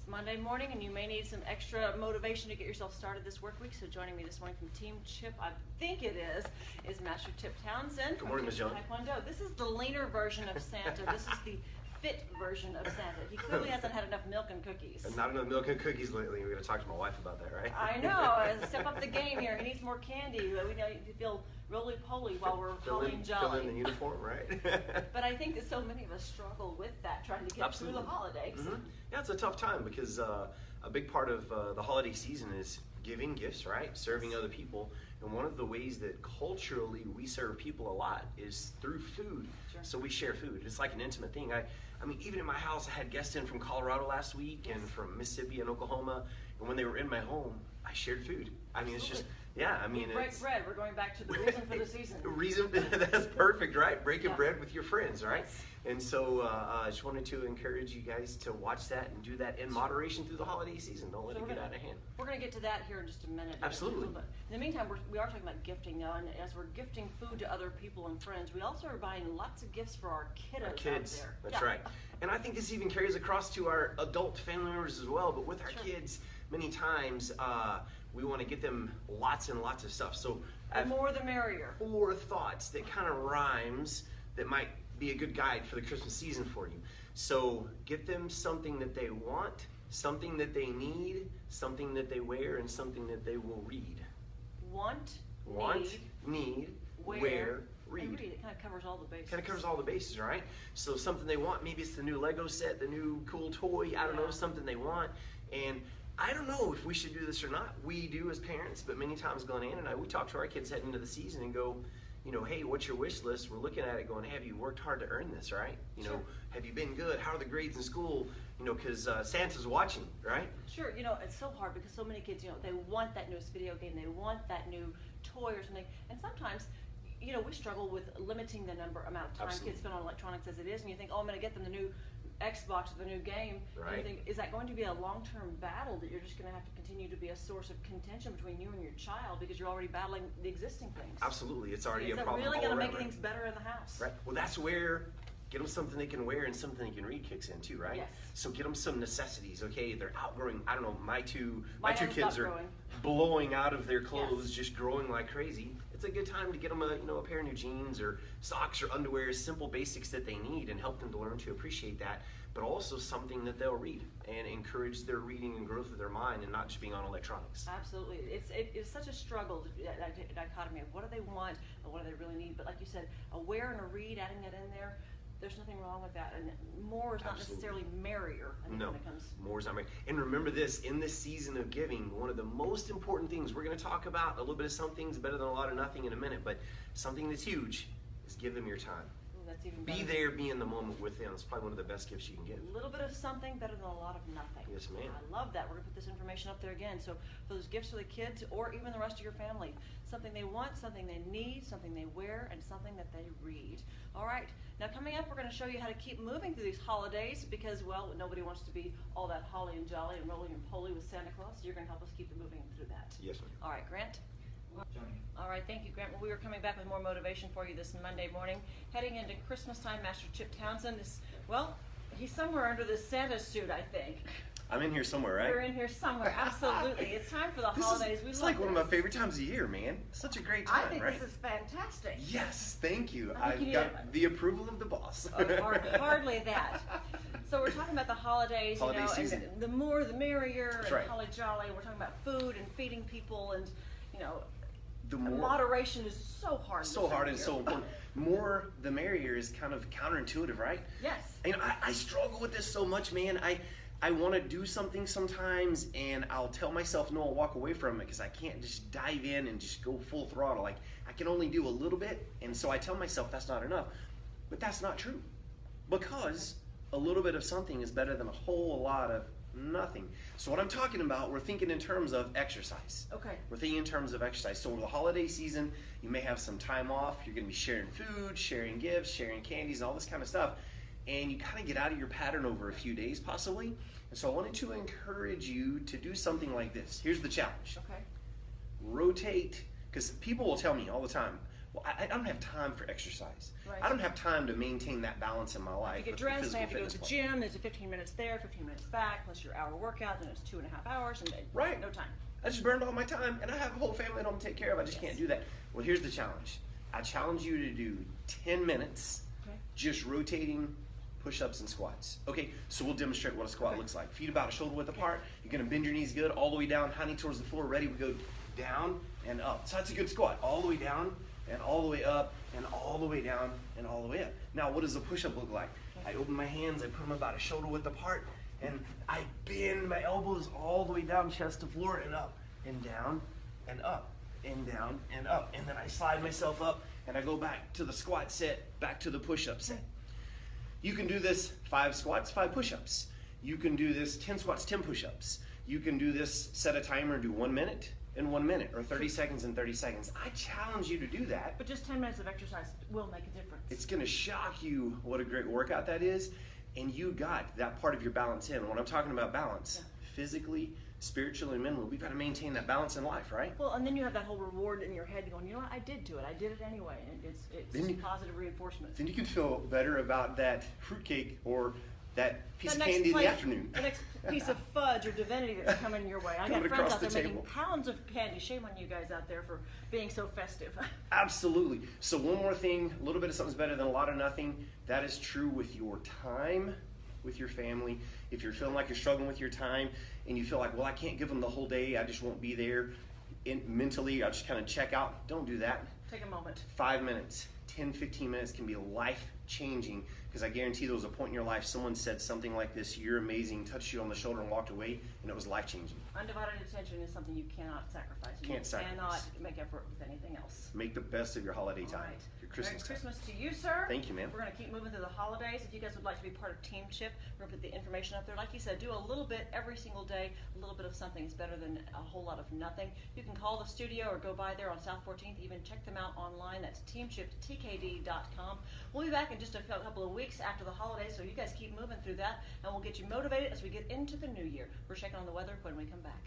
Monday morning and you may need some extra motivation to get yourself started this work week. So joining me this morning from Team Chip, I think it is Master Chip Townsend. Good morning, Ms. Jones. Taekwondo. This is the leaner version of Santa. This is the fit version of Santa. He clearly hasn't had enough milk and cookies. And not enough milk and cookies lately. We're going to talk to my wife about that, right? I know. Step up the game here. He needs more candy. We know you feel roly-poly while we're holly and jolly. Fill in the uniform, right? But I think that so many of us struggle with that, trying to get through the holidays. Mm-hmm. Yeah, it's a tough time because a big part of the holiday season is giving gifts, right? Serving other people. And one of the ways that culturally we serve people a lot is through food. Sure. So we share food. It's like an intimate thing. I mean, even in my house, I had guests in from Colorado last week and from Mississippi and Oklahoma. And when they were in my home, I shared food. I mean, it's just, yeah, I mean, break bread. We're going back to the reason for the season. That's perfect, right? Breaking bread with your friends, right? Yes. And so I just wanted to encourage you guys to watch that and do that in moderation through the holiday season. Don't let it get out of hand. We're going to get to that here in just a minute. Absolutely. But in the meantime, we are talking about gifting now, and as we're gifting food to other people and friends, we also are buying lots of gifts for our kiddos out there. That's right. And I think this even carries across to our adult family members as well, but with our kids, many times we want to get them lots and lots of stuff. So the more the merrier. 4 thoughts that kind of rhymes that might be a good guide for the Christmas season for you. So get them something that they want, something that they need, something that they wear, and something that they will read. Want, need, wear, read. And read. It kind of covers all the bases. Kind of covers all the bases, right? So something they want, maybe it's the new Lego set, the new cool toy, I don't know, something they want. And I don't know if we should do this or not. We do as parents, but many times Glenn Ann and I, we talk to our kids heading into the season and go, you know, hey, what's your wish list? We're looking at it going, have you worked hard to earn this, right? You know, have you been good? How are the grades in school? You know, because Santa's watching, right? Sure. You know, it's so hard because so many kids, you know, they want that newest video game. They want that new toy or something. And sometimes, you know, we struggle with limiting the amount of time kids spend on electronics as it is. And you think, oh, I'm going to get them the new Xbox or the new game. Right. And you think, is that going to be a long-term battle that you're just going to have to continue to be a source of contention between you and your child because you're already battling the existing things? Absolutely. It's already a problem. Is it really going to make right? things better in the house? Right. Well, that's where get them something they can wear and something they can read kicks in too, right? Yes. So get them some necessities, okay? They're outgrowing, I don't know, my two kids are growing. blowing out of their clothes, just growing like crazy. It's a good time to get them a pair of new jeans or socks or underwear, simple basics that they need, and help them to learn to appreciate that, but also something that they'll read and encourage their reading and growth of their mind and not just being on electronics. Absolutely. It's such a struggle, that dichotomy of what do they want and what do they really need. But like you said, a wear and a read, adding that in there, there's nothing wrong with that. And more is not necessarily merrier. When it comes. More is not merrier. And remember this, in this season of giving, one of the most important things we're going to talk about, a little bit of something's better than a lot of nothing in a minute, but something that's huge is give them your time. That's even better. Be there, be in the moment with them. It's probably one of the best gifts you can give. A little bit of something better than a lot of nothing. Yes, ma'am. I love that. We're going to put this information up there again. So for those gifts for the kids or even the rest of your family, something they want, something they need, something they wear, and something that they read. All right. Now coming up, we're going to show you how to keep moving through these holidays because, well, nobody wants to be all that holly and jolly and rolling and poly with Santa Claus. So you're going to help us keep it moving through that. Yes, ma'am. All right, Grant. All right, thank you, Grant. Well, we are coming back with more motivation for you this Monday morning. Heading into Christmas time, Master Chip Townsend is, well, he's somewhere under the Santa suit, I think. I'm in here somewhere, right? You're in here somewhere, absolutely. It's time for the holidays. It's like one of my favorite times of year, man. Such a great time, I think right? this is fantastic. Yes, thank you. I've got the approval of the boss. Hardly that. So we're talking about the holidays, Holiday season. and the more the merrier, That's and right. holly jolly. We're talking about food and feeding people, and The more, moderation is so hard. So hard and so important. More the merrier is kind of counterintuitive, right? Yes. And I struggle with this so much, man. I want to do something sometimes, and I'll tell myself no, I'll walk away from it because I can't just dive in and just go full throttle. Like, I can only do a little bit, and so I tell myself that's not enough. But that's not true, because a little bit of something is better than a whole lot of nothing. So what I'm talking about, we're thinking in terms of exercise. Okay. We're thinking in terms of exercise. So over the holiday season, you may have some time off. You're going to be sharing food, sharing gifts, sharing candies, and all this kind of stuff. And you kind of get out of your pattern over a few days, possibly. And so I wanted to encourage you to do something like this. Here's the challenge. Okay. Rotate, because people will tell me all the time, well, I don't have time for exercise. Right. I don't have time to maintain that balance in my life. You get with dressed, I physical have to go to fitness the plan. gym, there's a 15 minutes there, 15 minutes back, plus your hour workout, then it's 2.5 hours, and Right. no time. I just burned all my time, and I have a whole family at home to take care of. I just can't do that. Well, here's the challenge. I challenge you to do 10 minutes Okay. just rotating push-ups and squats. Okay, so we'll demonstrate what a squat Okay. looks like. Feet about a shoulder width apart. You're gonna bend your knees good, all the way down, high knee towards the floor. Ready? We go down and up. So that's a good squat. All the way down and all the way up and all the way down and all the way up. Now, what does a push-up look like? I open my hands, I put them about a shoulder width apart, and I bend my elbows all the way down, chest to floor, and up and down and up and down and up. And then I slide myself up and I go back to the squat set, back to the push-up set. You can do this 5 squats, 5 push-ups. You can do this 10 squats, 10 push-ups. You can do this, set a timer and do 1 minute in 1 minute, or 30 seconds in 30 seconds. I challenge you to do that. But just 10 minutes of exercise will make a difference. It's gonna shock you what a great workout that is, and you got that part of your balance in. When I'm talking about balance, physically, spiritually, and mentally, we've got to maintain that balance in life, right? Well, and then you have that whole reward in your head going, you know what, I did do it. I did it anyway. And it's Then just you- positive reinforcement. Then you can feel better about that fruitcake or that piece That of next candy in plate- the afternoon. The next piece of fudge or divinity that's coming your way. I got Coming friends across out there the making table. pounds of candy. Shame on you guys out there for being so festive. Absolutely. So one more thing, a little bit of something's better than a lot of nothing. That is true with your time, with your family. If you're feeling like you're struggling with your time and you feel like, well, I can't give them the whole day, I just won't be there mentally, I'll just kind of check out. Don't do that. Take a moment. 5 minutes, 10, 15 minutes can be life-changing, because I guarantee there was a point in your life someone said something like this, you're amazing, touched you on the shoulder and walked away, and it was life-changing. Undivided attention is something you cannot sacrifice. You Can't sacrifice. cannot make effort with anything else. Make the best of your holiday All time, right. your Christmas Merry time. Christmas to you, sir. Thank you, ma'am. We're going to keep moving through the holidays. If you guys would like to be part of Teamship, we're going to put the information up there. Like you said, do a little bit every single day. A little bit of something is better than a whole lot of nothing. You can call the studio or go by there on South 14th. Even check them out online. That's teamshiptkd.com. We'll be back in just a couple of weeks after the holidays, so you guys keep moving through that, and we'll get you motivated as we get into the new year. We're checking on the weather when we come back.